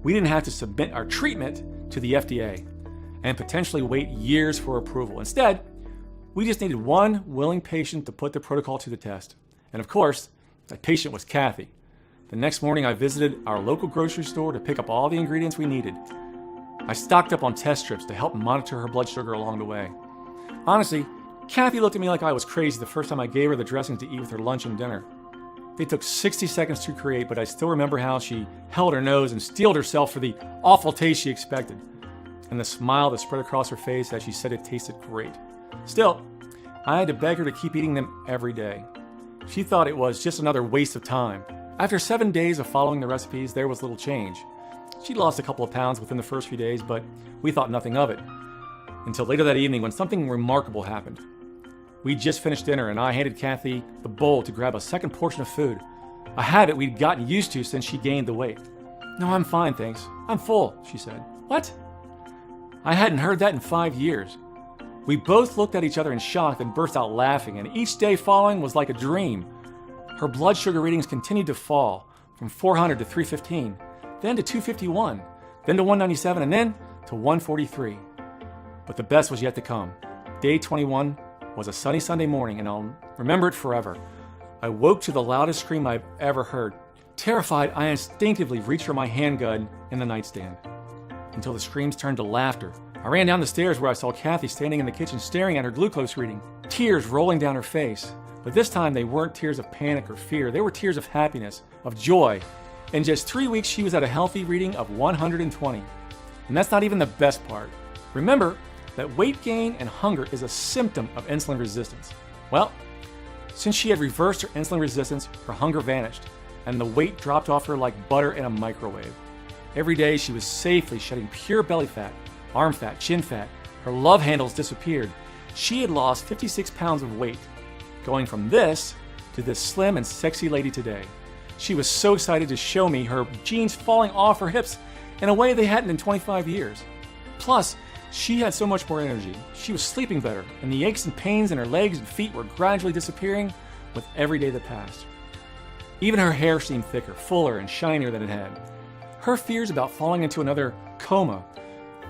we didn't have to submit our treatment to the FDA and potentially wait years for approval. Instead, we just needed one willing patient to put the protocol to the test. And of course, that patient was Kathy. The next morning, I visited our local grocery store to pick up all the ingredients we needed. I stocked up on test strips to help monitor her blood sugar along the way. Honestly, Kathy looked at me like I was crazy the first time I gave her the dressing to eat with her lunch and dinner. They took 60 seconds to create, but I still remember how she held her nose and steeled herself for the awful taste she expected, and the smile that spread across her face as she said it tasted great. Still, I had to beg her to keep eating them every day. She thought it was just another waste of time. After 7 days of following the recipes, there was little change. She'd lost a couple of pounds within the first few days, but we thought nothing of it. Until later that evening when something remarkable happened. We just finished dinner and I handed Kathy the bowl to grab a second portion of food, a habit we'd gotten used to since she gained the weight. "No, I'm fine, thanks. I'm full," she said. "What?" I hadn't heard that in 5 years. We both looked at each other in shock and burst out laughing, and each day following was like a dream. Her blood sugar readings continued to fall, from 400 to 315, then to 251, then to 197, and then to 143. But the best was yet to come. Day 21 was a sunny Sunday morning, and I'll remember it forever. I woke to the loudest scream I've ever heard. Terrified, I instinctively reached for my handgun in the nightstand, until the screams turned to laughter. I ran down the stairs where I saw Kathy standing in the kitchen staring at her glucose reading, tears rolling down her face. But this time they weren't tears of panic or fear, they were tears of happiness, of joy. In just 3 weeks she was at a healthy reading of 120. And that's not even the best part. Remember that weight gain and hunger is a symptom of insulin resistance. Well, since she had reversed her insulin resistance, her hunger vanished, and the weight dropped off her like butter in a microwave. Every day she was safely shedding pure belly fat, arm fat, chin fat. Her love handles disappeared. She had lost 56 pounds of weight, going from this to this slim and sexy lady today. She was so excited to show me her jeans falling off her hips in a way they hadn't in 25 years. Plus, she had so much more energy. She was sleeping better, and the aches and pains in her legs and feet were gradually disappearing with every day that passed. Even her hair seemed thicker, fuller, and shinier than it had. Her fears about falling into another coma,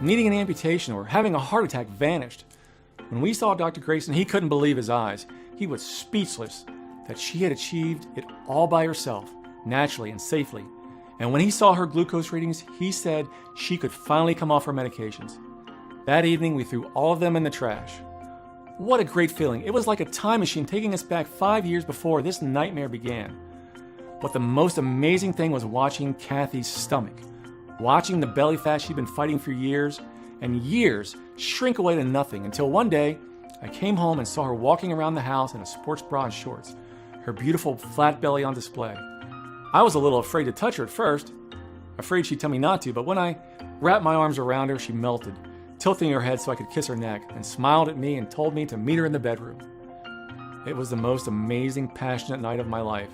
needing an amputation, or having a heart attack vanished. When we saw Dr. Grayson, he couldn't believe his eyes. He was speechless that she had achieved it all by herself, naturally and safely. And when he saw her glucose readings, he said she could finally come off her medications. That evening, we threw all of them in the trash. What a great feeling. It was like a time machine taking us back 5 years before this nightmare began. But the most amazing thing was watching Kathy's stomach, watching the belly fat she'd been fighting for years and years shrink away to nothing, until one day I came home and saw her walking around the house in a sports bra and shorts, her beautiful flat belly on display. I was a little afraid to touch her at first, afraid she'd tell me not to, but when I wrapped my arms around her, she melted, tilting her head so I could kiss her neck, and smiled at me and told me to meet her in the bedroom. It was the most amazing, passionate night of my life,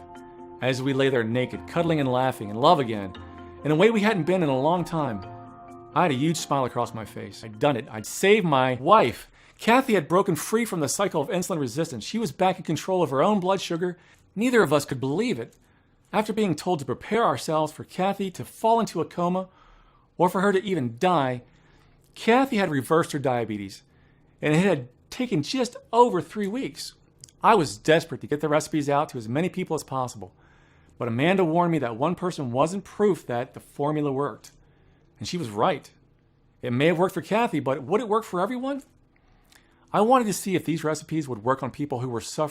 as we lay there naked, cuddling and laughing, in love again, in a way we hadn't been in a long time. I had a huge smile across my face. I'd done it. I'd saved my wife. Kathy had broken free from the cycle of insulin resistance. She was back in control of her own blood sugar. Neither of us could believe it. After being told to prepare ourselves for Kathy to fall into a coma, or for her to even die, Kathy had reversed her diabetes, and it had taken just over 3 weeks. I was desperate to get the recipes out to as many people as possible, but Amanda warned me that one person wasn't proof that the formula worked. And she was right. It may have worked for Kathy, but would it work for everyone? I wanted to see if these recipes would work on people who were suffering